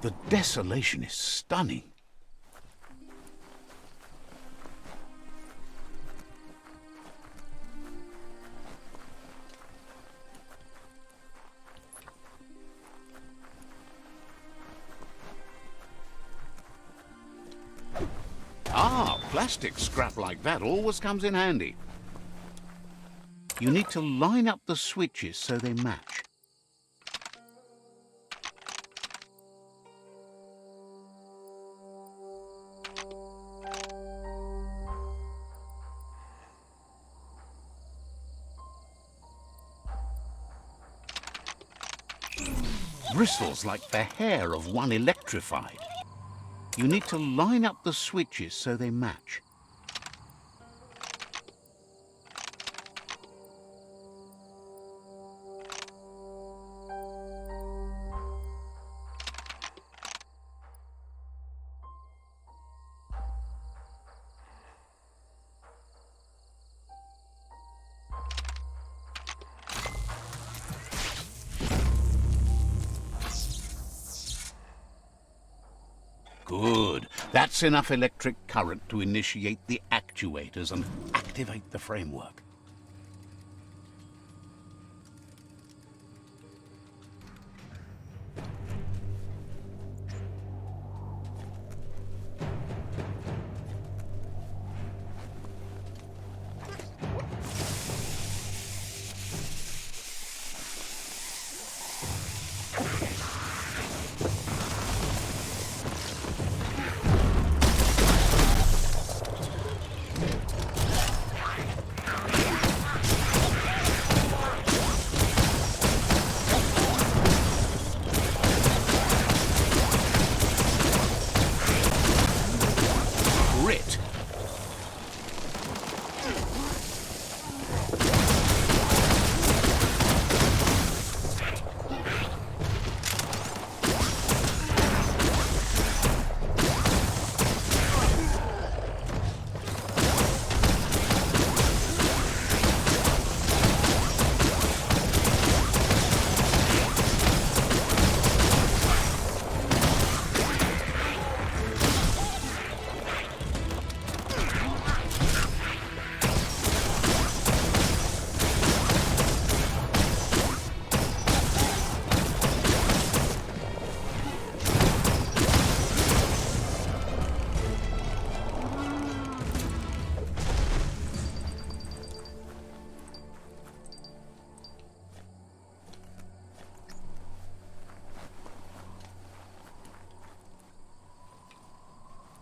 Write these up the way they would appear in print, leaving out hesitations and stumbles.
The desolation is stunning. Ah, plastic scrap like that always comes in handy. You need to line up the switches so they match. Bristles like the hair of one electrified. You need to line up the switches so they match. Good. That's enough electric current to initiate the actuators and activate the framework.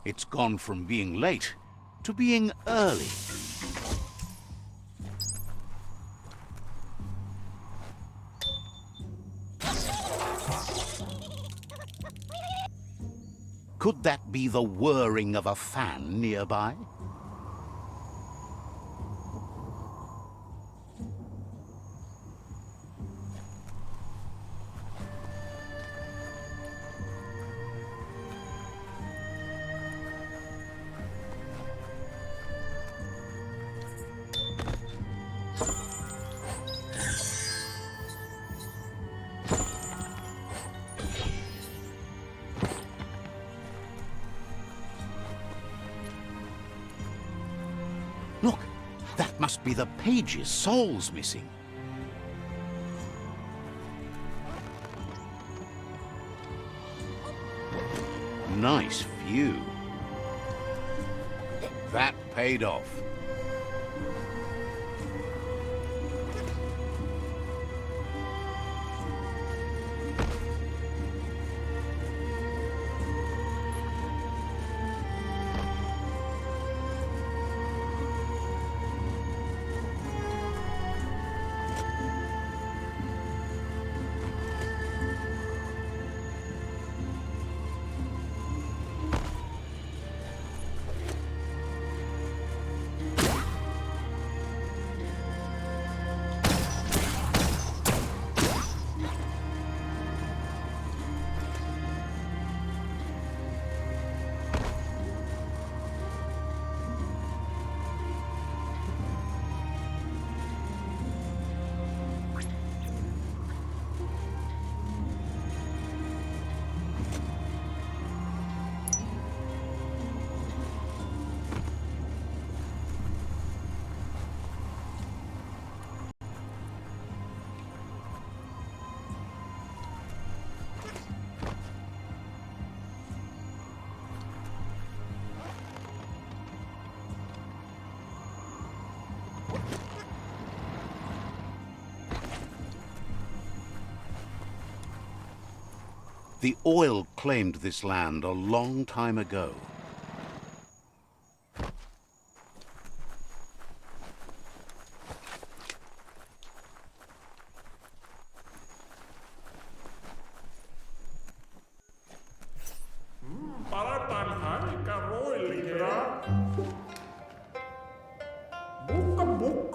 It's gone from being late to being early. Could that be the whirring of a fan nearby? Look, that must be the page's souls missing. Nice view. That paid off. The oil claimed this land a long time ago. Palataan aika roiliraa. Buk.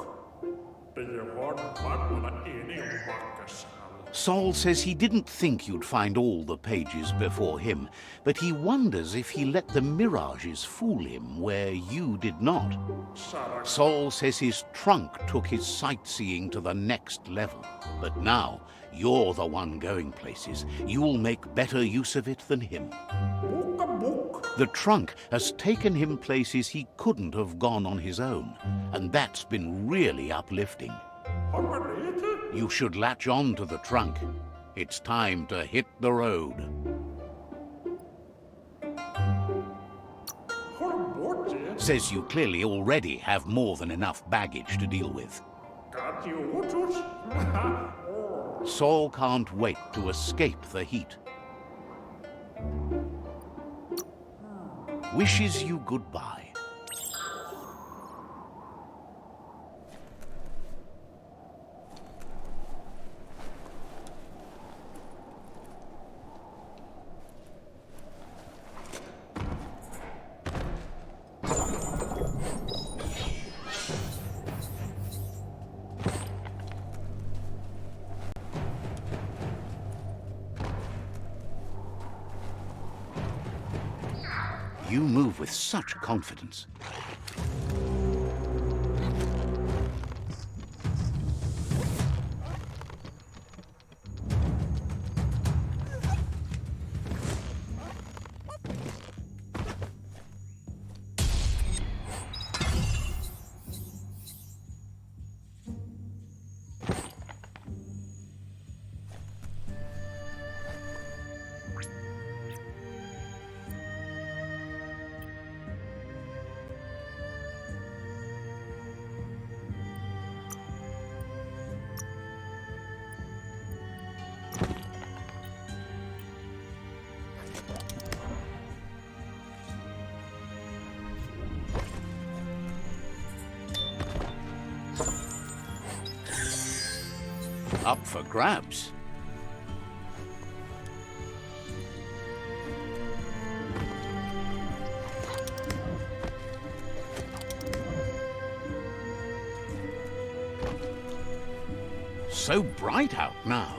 Johon vanna inimpakkassa. Sol says he didn't think you'd find all the pages before him, but he wonders if he let the mirages fool him where you did not. Sol says his trunk took his sightseeing to the next level, but now you're the one going places. You'll make better use of it than him. Buk. The trunk has taken him places he couldn't have gone on his own, and that's been really uplifting. You should latch on to the trunk. It's time to hit the road. Says you clearly already have more than enough baggage to deal with. Saul can't wait to escape the heat. Wishes you goodbye. You move with such confidence. Up for grabs. So bright out now.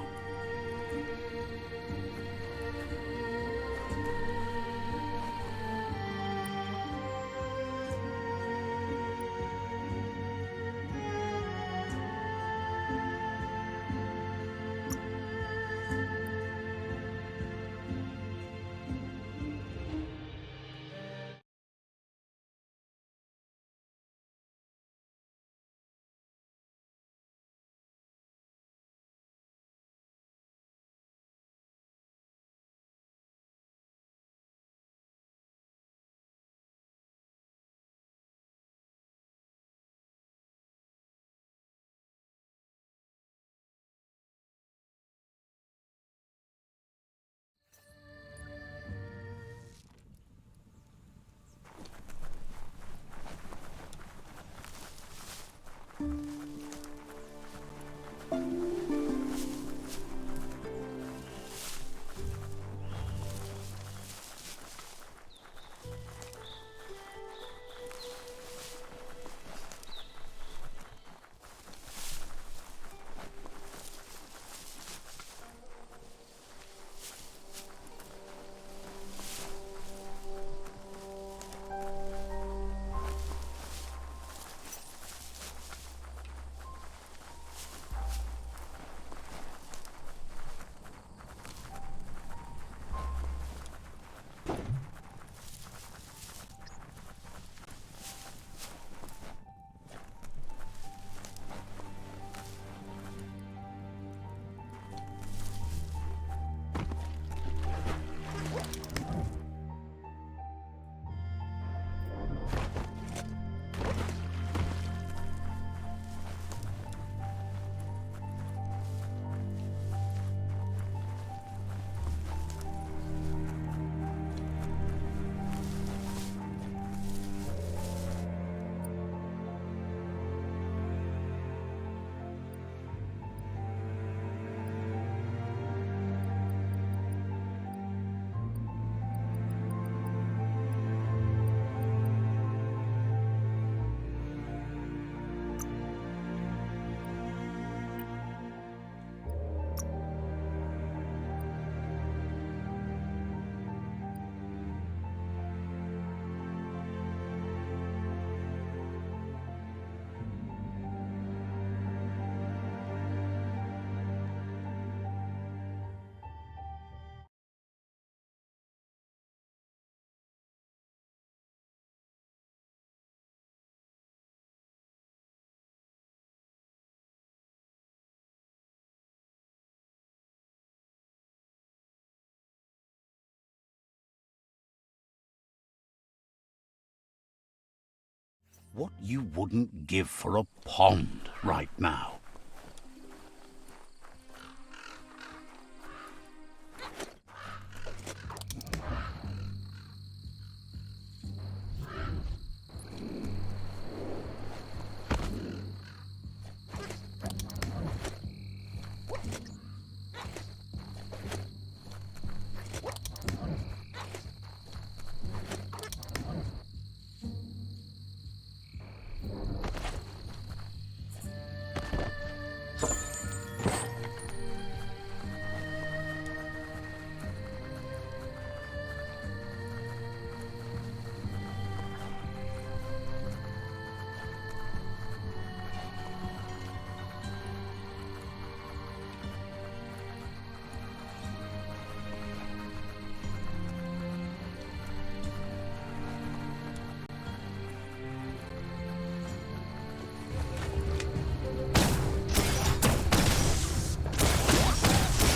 What you wouldn't give for a pond right now.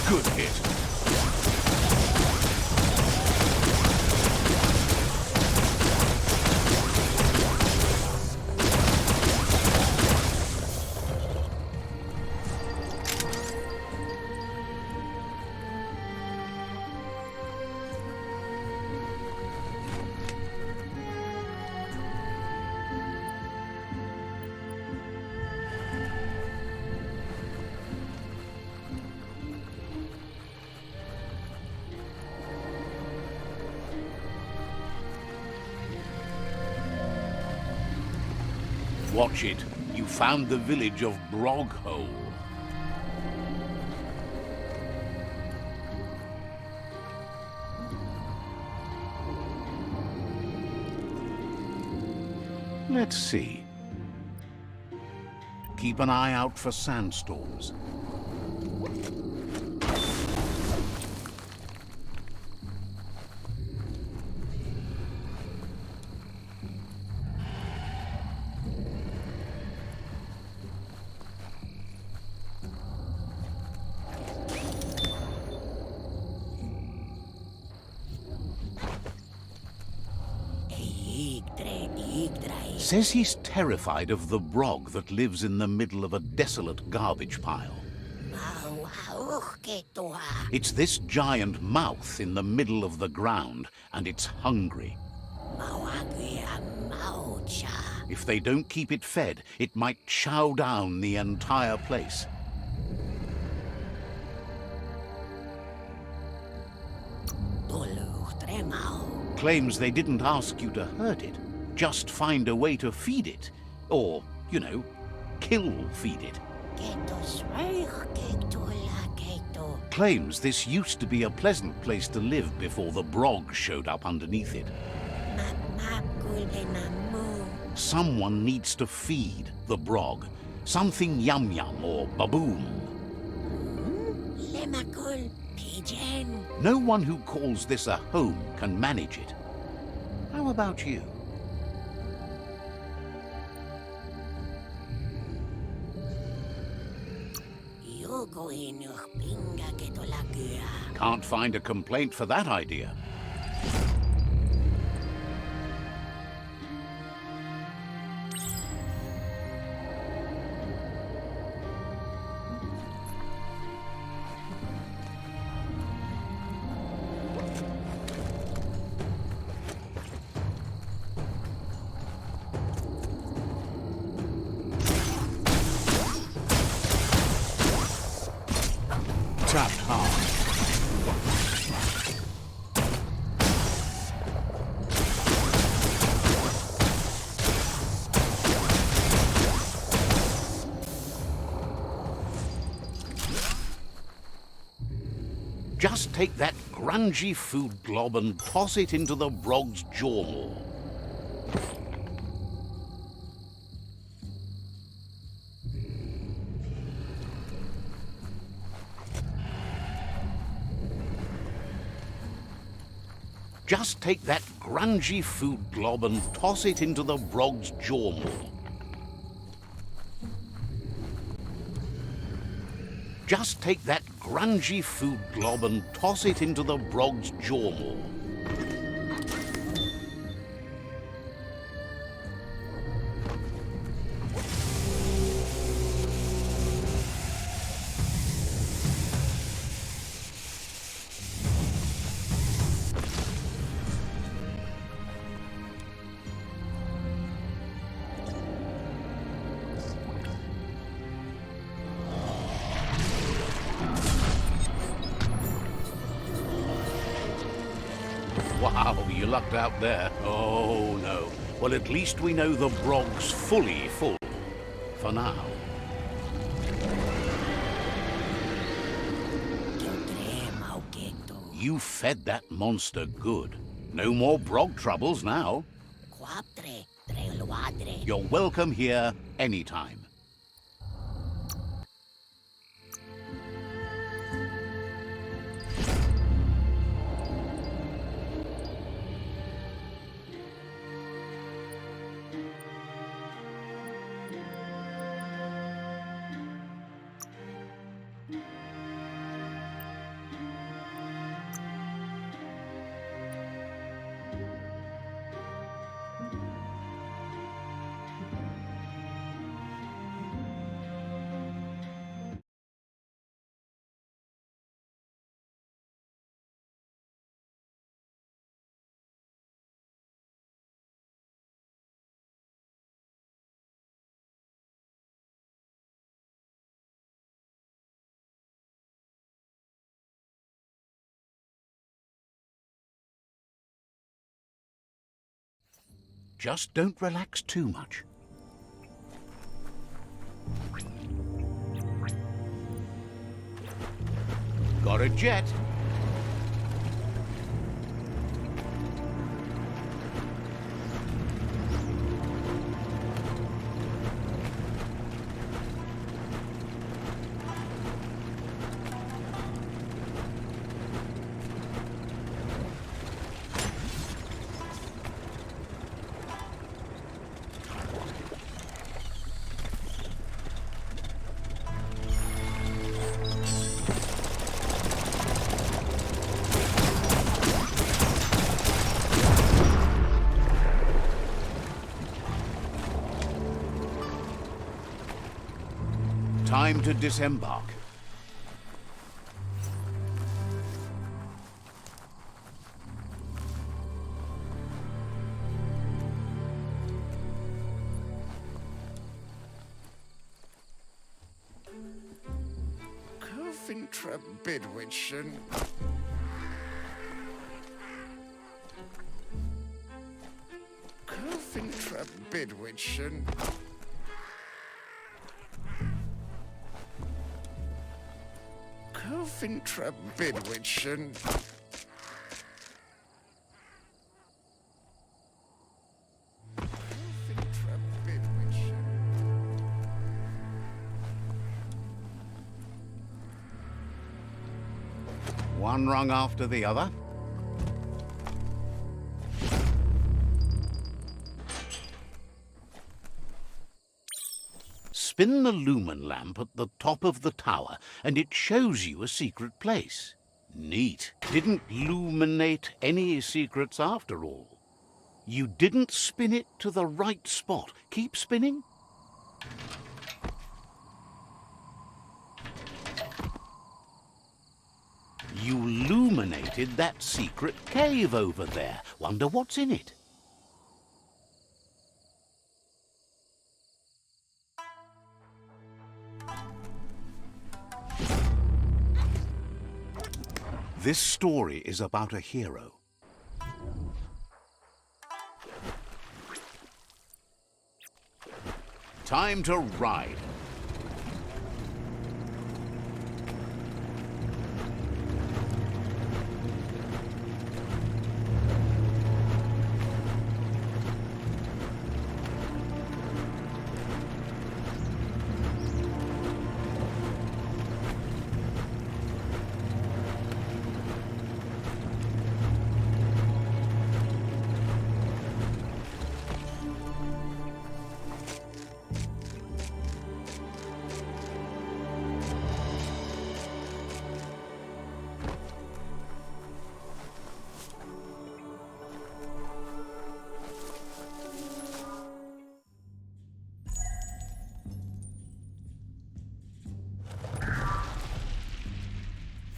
Good hit. Watch it. You found the village of Broghole. Let's see. Keep an eye out for sandstorms. Says he's terrified of the brog that lives in the middle of a desolate garbage pile. It's this giant mouth in the middle of the ground, and it's hungry. If they don't keep it fed, it might chow down the entire place. Claims they didn't ask you to hurt it. Just find a way to feed it. Or, you know, feed it. Claims this used to be a pleasant place to live before the brog showed up underneath it. Someone needs to feed the brog. Something yum-yum or baboom. No one who calls this a home can manage it. How about you? Can't find a complaint for that idea. Trapped hard. Just take that grungy food glob and toss it into the brog's jaw maw. Just take that grungy food glob and toss it into the brog's jaw maw. Just take that grungy food glob and toss it into the brog's jaw maw. Wow, you lucked out there. Oh, no. Well, at least we know the brog's fully full. For now. You fed that monster good. No more brog troubles now. You're welcome here anytime. Just don't relax too much. Got a jet. Time to disembark. Coventry Bidwitchen. Coventry Bidwitchen. Coventry Bidwitchen. Coventry Bidwitchen. One rung after the other. Spin the lumen lamp at the top of the tower, and it shows you a secret place. Neat. Didn't luminate any secrets after all. You didn't spin it to the right spot. Keep spinning. You illuminated that secret cave over there. Wonder what's in it. This story is about a hero. Time to ride.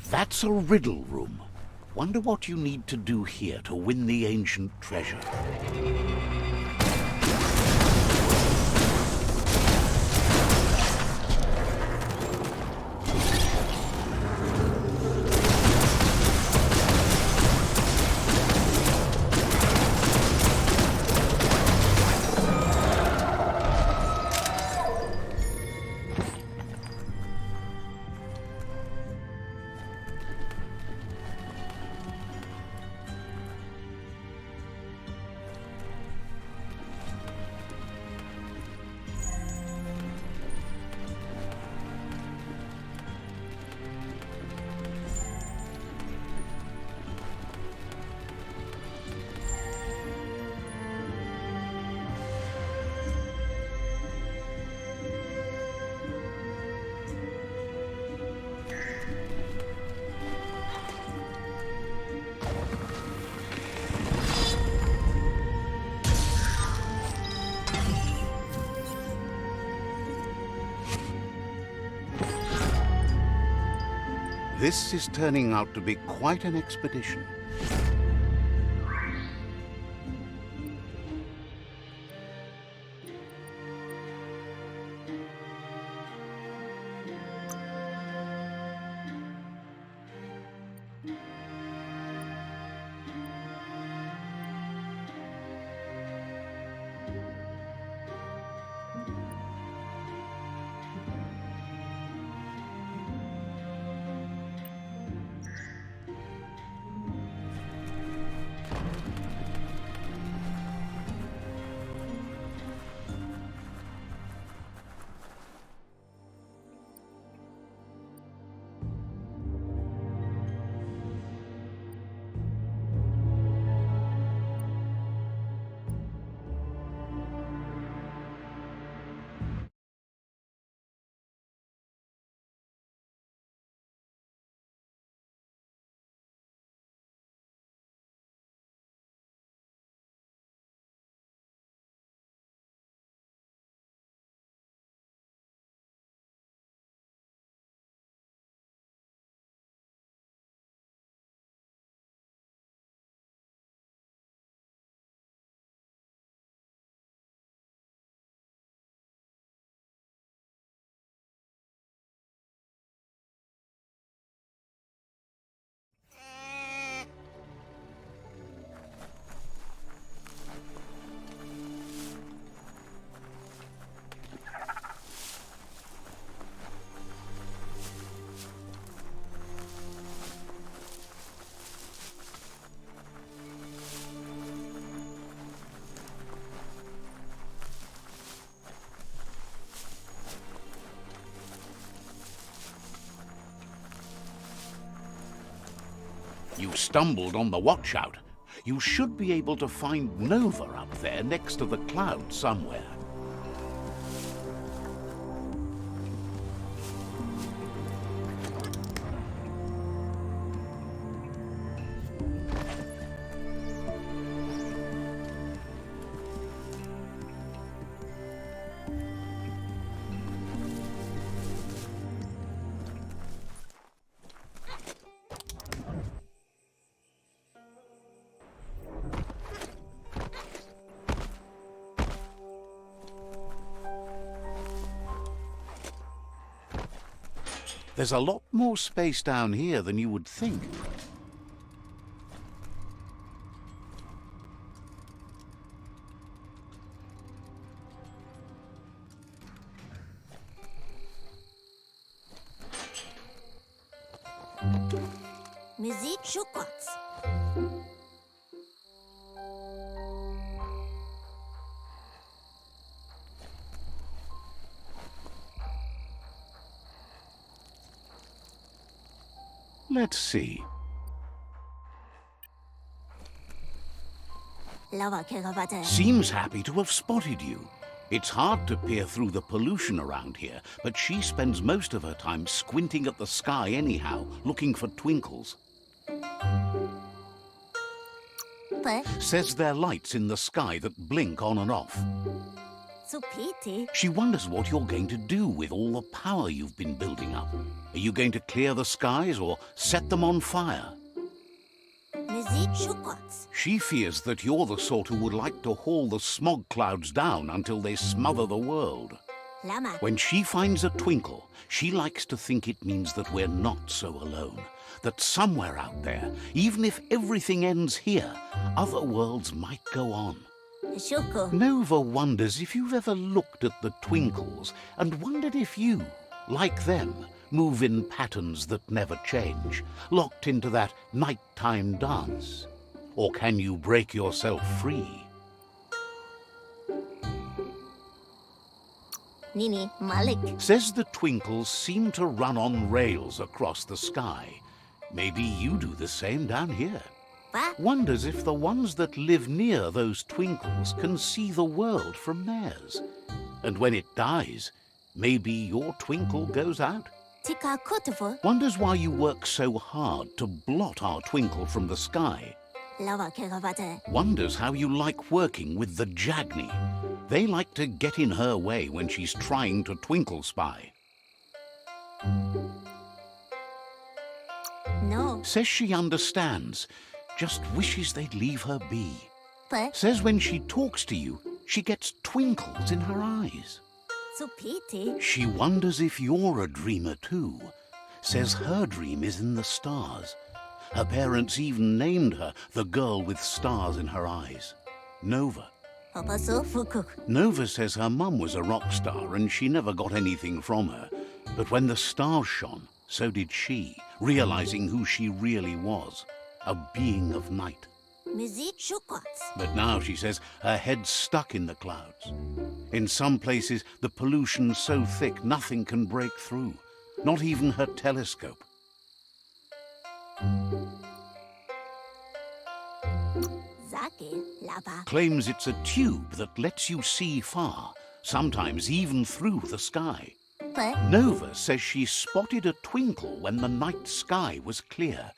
That's a riddle room. Wonder what you need to do here to win the ancient treasure. This is turning out to be quite an expedition. You stumbled on the watchout. You should be able to find Nova up there next to the cloud somewhere. There's a lot more space down here than you would think. Music szukać. Let's see. Seems happy to have spotted you. It's hard to peer through the pollution around here, but she spends most of her time squinting at the sky anyhow, looking for twinkles. Says they're lights in the sky that blink on and off. So pity. She wonders what you're going to do with all the power you've been building up. Are you going to clear the skies or set them on fire? Music szukać. She fears that you're the sort who would like to haul the smog clouds down until they smother the world. Lama. When she finds a twinkle, she likes to think it means that we're not so alone. That somewhere out there, even if everything ends here, other worlds might go on. Shuko. Nova wonders if you've ever looked at the twinkles and wondered if you, like them, move in patterns that never change, locked into that nighttime dance. Or can you break yourself free? Nini Malik. Says the twinkles seem to run on rails across the sky. Maybe you do the same down here. What? Wonders if the ones that live near those twinkles can see the world from theirs. And when it dies, maybe your twinkle goes out. Tika kutufu. Wonders why you work so hard to blot our twinkle from the sky. Lava keravate. Wonders how you like working with the Jagni. They like to get in her way when she's trying to twinkle spy. No. Says she understands, just wishes they'd leave her be. But Says when she talks to you, she gets twinkles in her eyes. so pity. She wonders if you're a dreamer too. Says her dream is in the stars. Her parents even named her the girl with stars in her eyes, Nova. Papa so fuku. Nova says her mum was a rock star and she never got anything from her. But when the stars shone, so did she, realizing who she really was, a being of night. Music chocolate. But now, she says, her head's stuck in the clouds. In some places, the pollution's so thick nothing can break through, not even her telescope. Zake lava. Claims it's a tube that lets you see far, sometimes even through the sky. But Nova says she spotted a twinkle when the night sky was clear.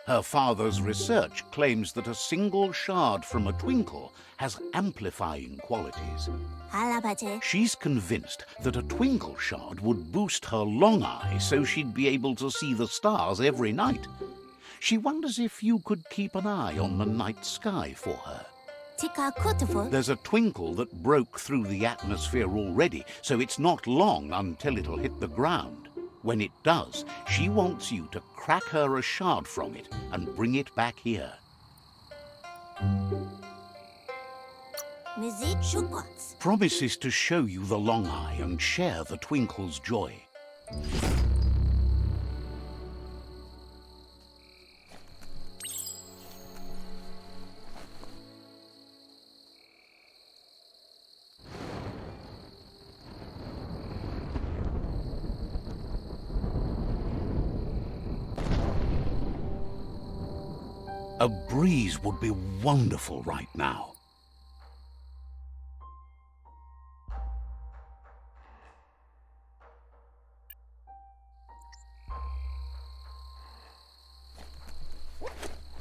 Her father's research claims that a single shard from a twinkle has amplifying qualities. halabaje. She's convinced that a twinkle shard would boost her long eye so she'd be able to see the stars every night. She wonders if you could keep an eye on the night sky for her. Tika kutufu. There's a twinkle that broke through the atmosphere already, so it's not long until it'll hit the ground. When it does, she wants you to crack her a shard from it and bring it back here. Music chocolate. Promises to show you the long eye and share the twinkle's joy. A breeze would be wonderful right now.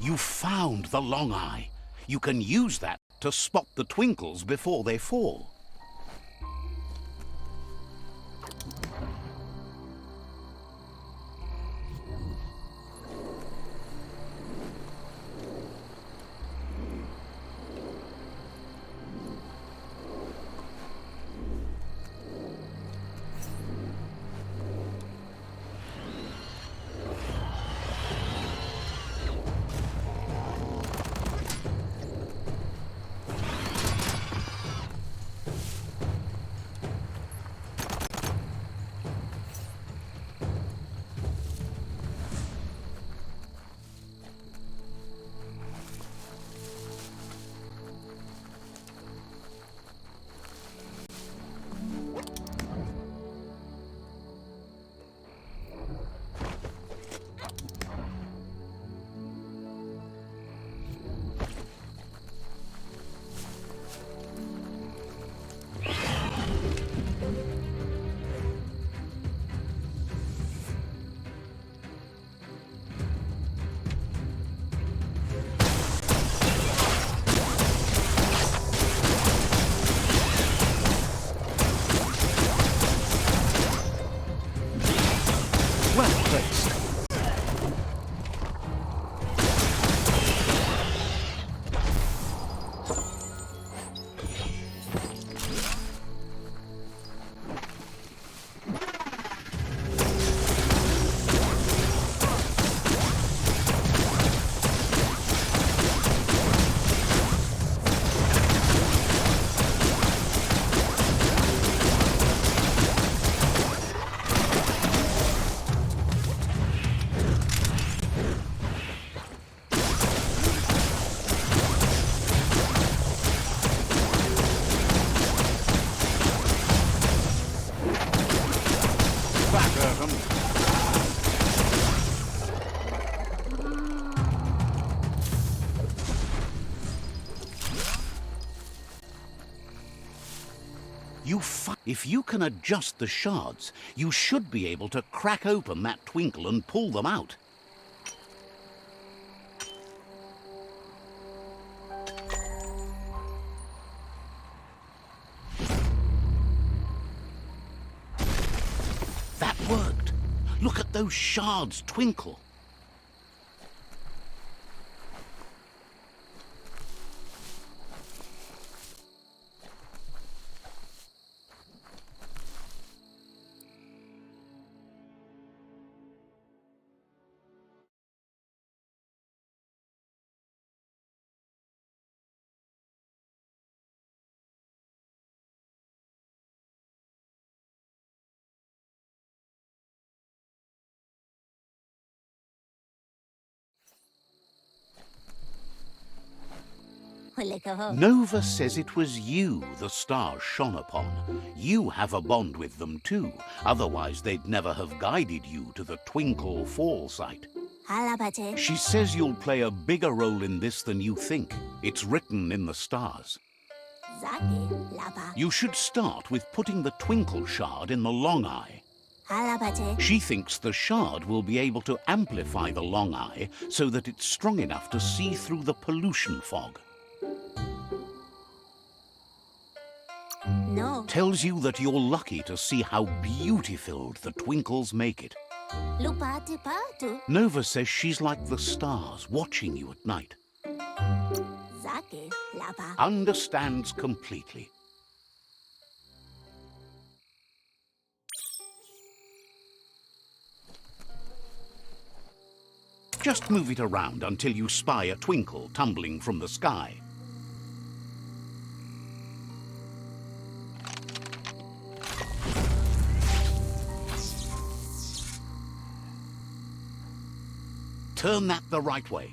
You found the long eye. You can use that to spot the twinkles before they fall. Well placed. If you can adjust the shards, you should be able to crack open that twinkle and pull them out. That worked. Look at those shards twinkle. Nova says it was you the stars shone upon. You have a bond with them too. Otherwise, they'd never have guided you to the Twinkle Fall site. 할아버지. She says you'll play a bigger role in this than you think. It's written in the stars. 자기 라바. You should start with putting the Twinkle Shard in the Long Eye. 할아버지. She thinks the shard will be able to amplify the Long Eye so that it's strong enough to see through the pollution fog. No. Tells you that you're lucky to see how beautiful the twinkles make it. 루파트파트. Nova says she's like the stars watching you at night. 자기 라바. Understands completely. Just move it around until you spy a twinkle tumbling from the sky. Turn that the right way.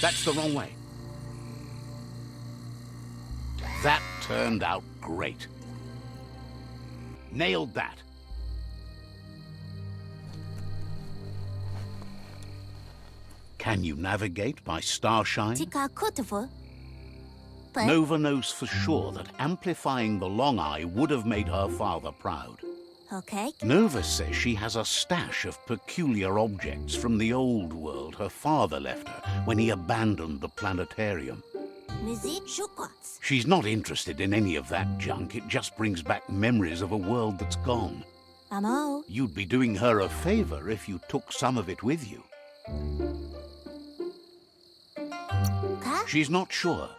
That's the wrong way. That turned out great. Nailed that. Can you navigate by starshine? 티카 코트풀. Nova knows for sure that amplifying the Long Eye would have made her father proud. 오케이. Nova says she has a stash of peculiar objects from the old world her father left her when he abandoned the planetarium. 뮤직 슈쿼츠. She's not interested in any of that junk. It just brings back memories of a world that's gone. 아모. You'd be doing her a favor if you took some of it with you. 가. She's not sure.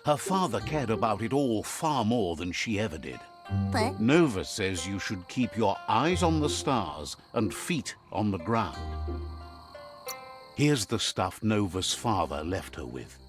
Her father cared about it all far more than she ever did. 뿔. Nova says you should keep your eyes on the stars and feet on the ground. Here's the stuff Nova's father left her with.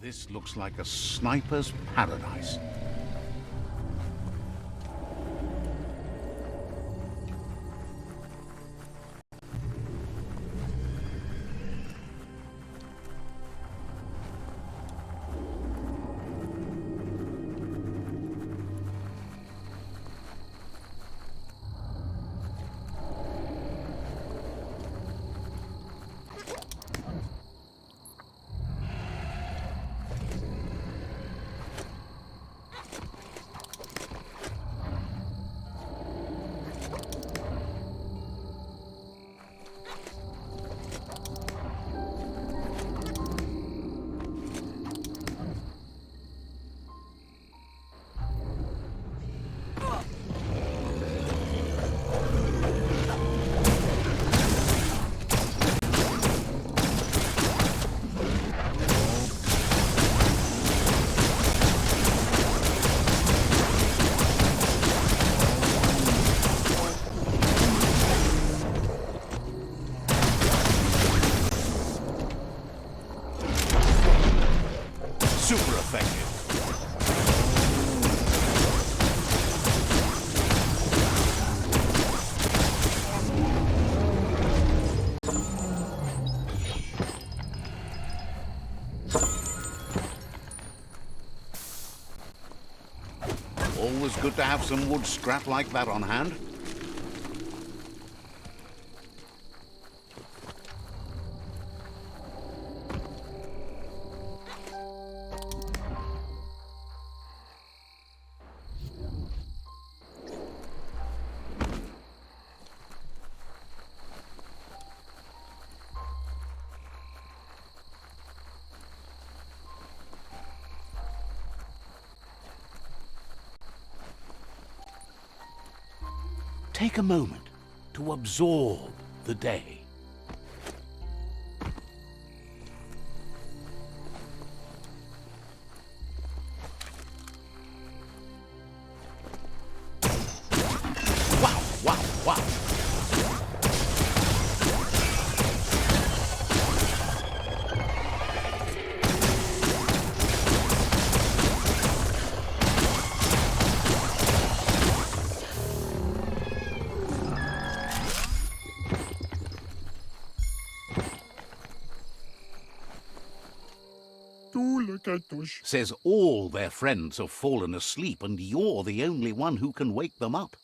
This looks like a sniper's paradise. Always good to have some wood scrap like that on hand. Take a moment to absorb the day. Wow, wow, wow. Says all their friends have fallen asleep and you're the only one who can wake them up.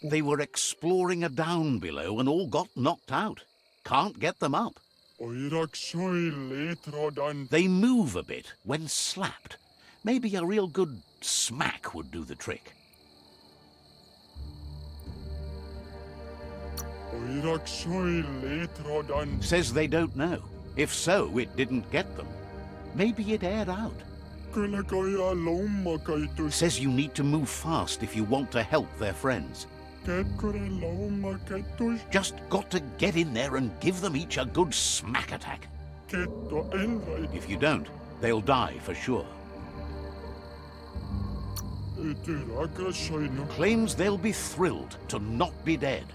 They were exploring a down below and all got knocked out. Can't get them up. They move a bit when slapped. Maybe a real good smack would do the trick. Says they don't know. If so, it didn't get them. Maybe it aired out. Says you need to move fast if you want to help their friends. Just got to get in there and give them each a good smack attack. If you don't, they'll die for sure. Claims they'll be thrilled to not be dead.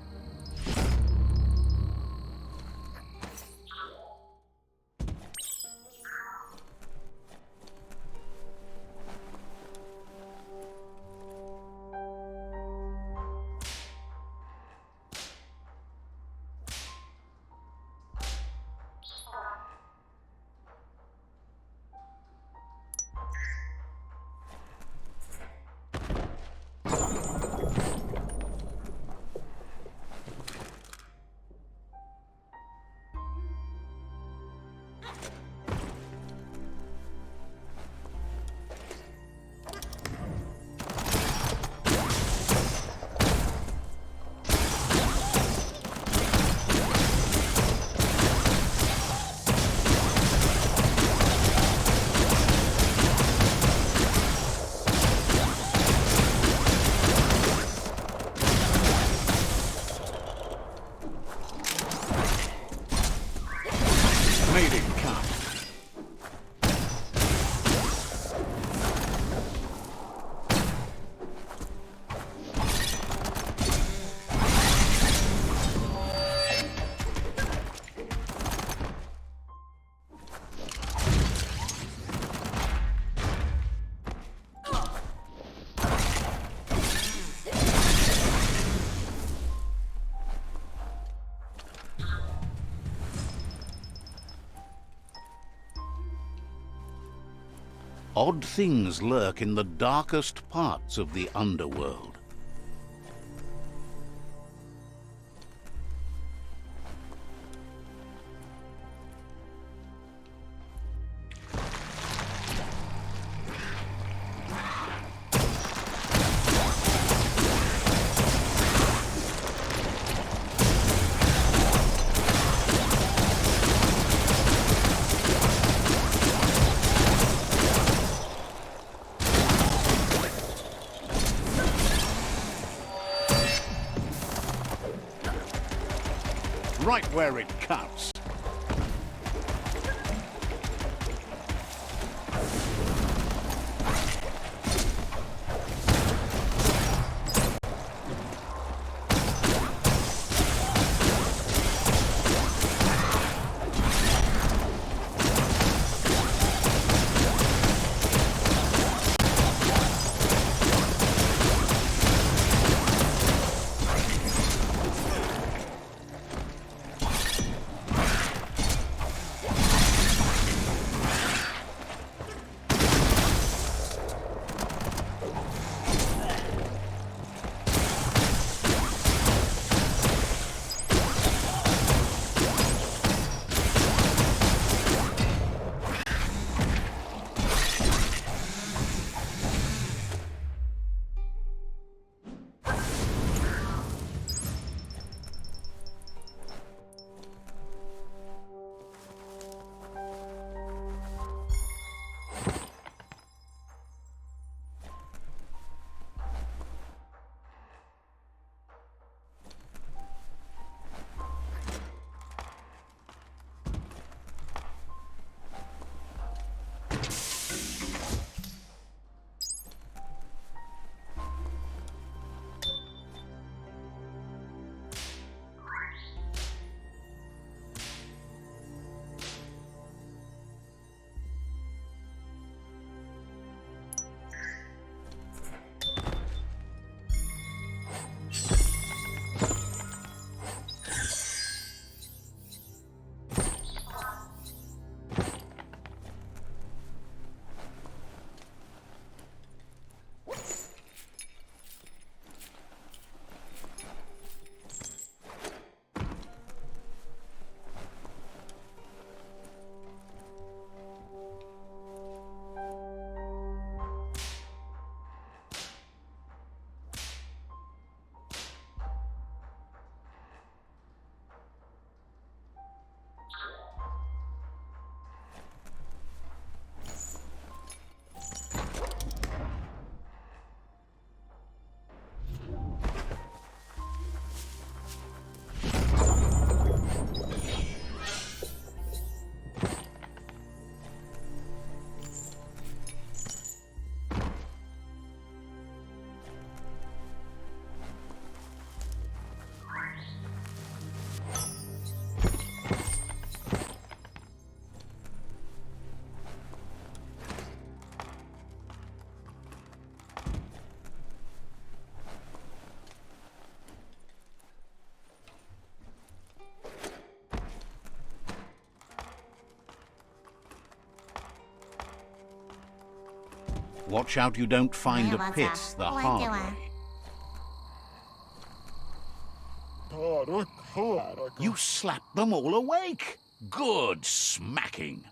Odd things lurk in the darkest parts of the underworld. Right where it cuts. Watch out you don't find 네, a 맞아. pit the hard 좋아. way. You slapped them all awake. Good smacking.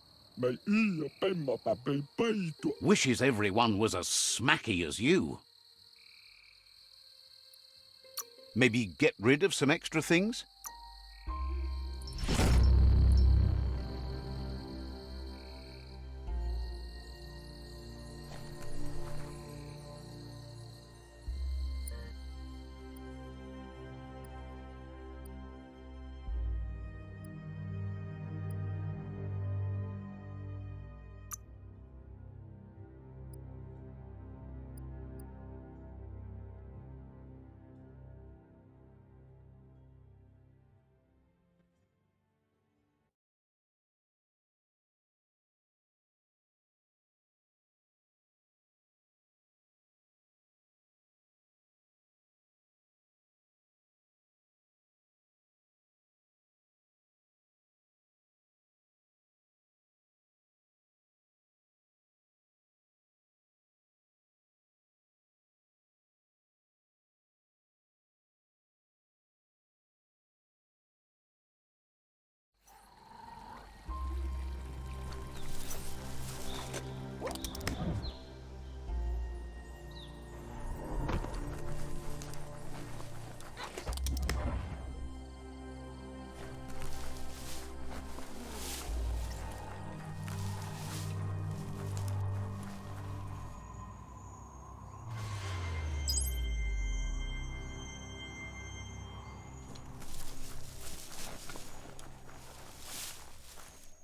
Wishes everyone was as smacky as you. Maybe get rid of some extra things?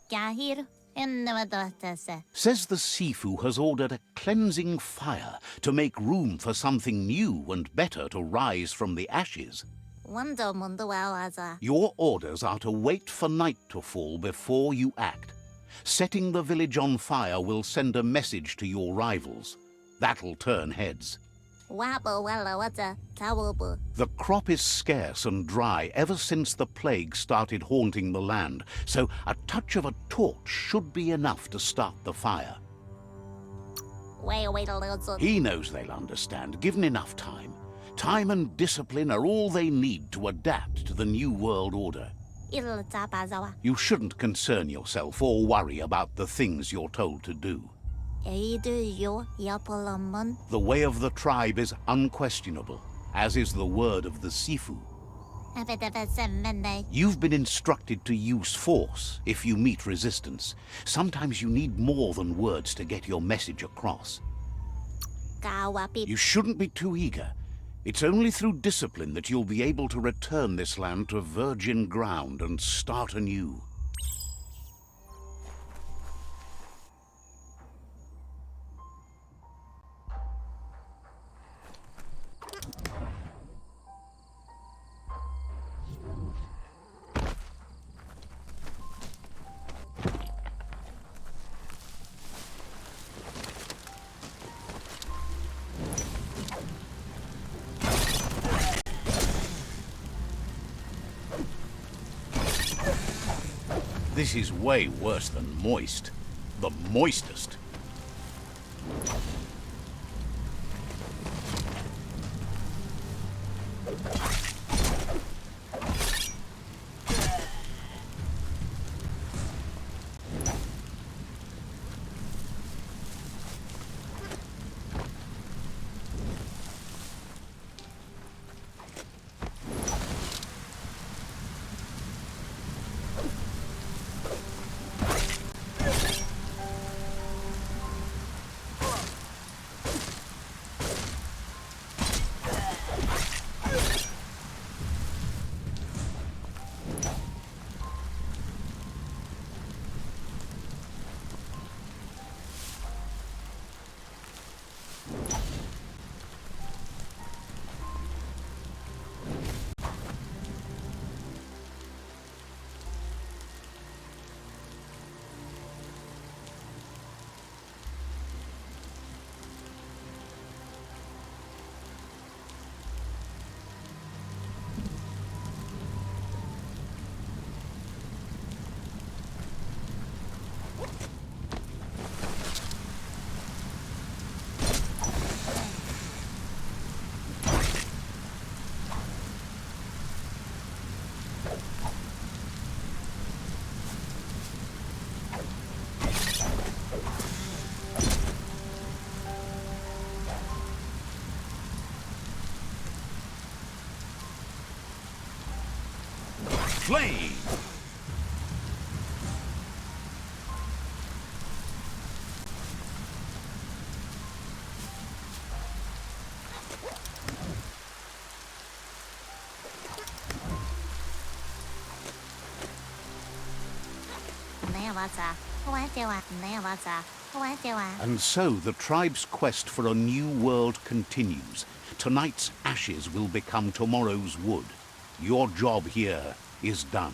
Gahir. Says the Sifu has ordered a cleansing fire to make room for something new and better to rise from the ashes. Your orders are to wait for night to fall before you act. Setting the village on fire will send a message to your rivals. That'll turn heads. The crop is scarce and dry ever since the plague started haunting the land, so a touch of a torch should be enough to start the fire. He knows they'll understand, given enough time. Time and discipline are all they need to adapt to the new world order. You shouldn't concern yourself or worry about the things you're told to do. The way of the tribe is unquestionable, as is the word of the Sifu. You've been instructed to use force if you meet resistance. Sometimes you need more than words to get your message across. You shouldn't be too eager. It's only through discipline that you'll be able to return this land to virgin ground and start anew. This is way worse than moist. The moistest. flame! And so the tribe's quest for a new world continues. Tonight's ashes will become tomorrow's wood. Your job here is done.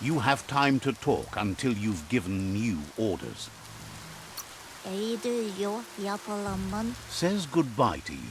You have time to talk until you've given new orders. Says goodbye to you.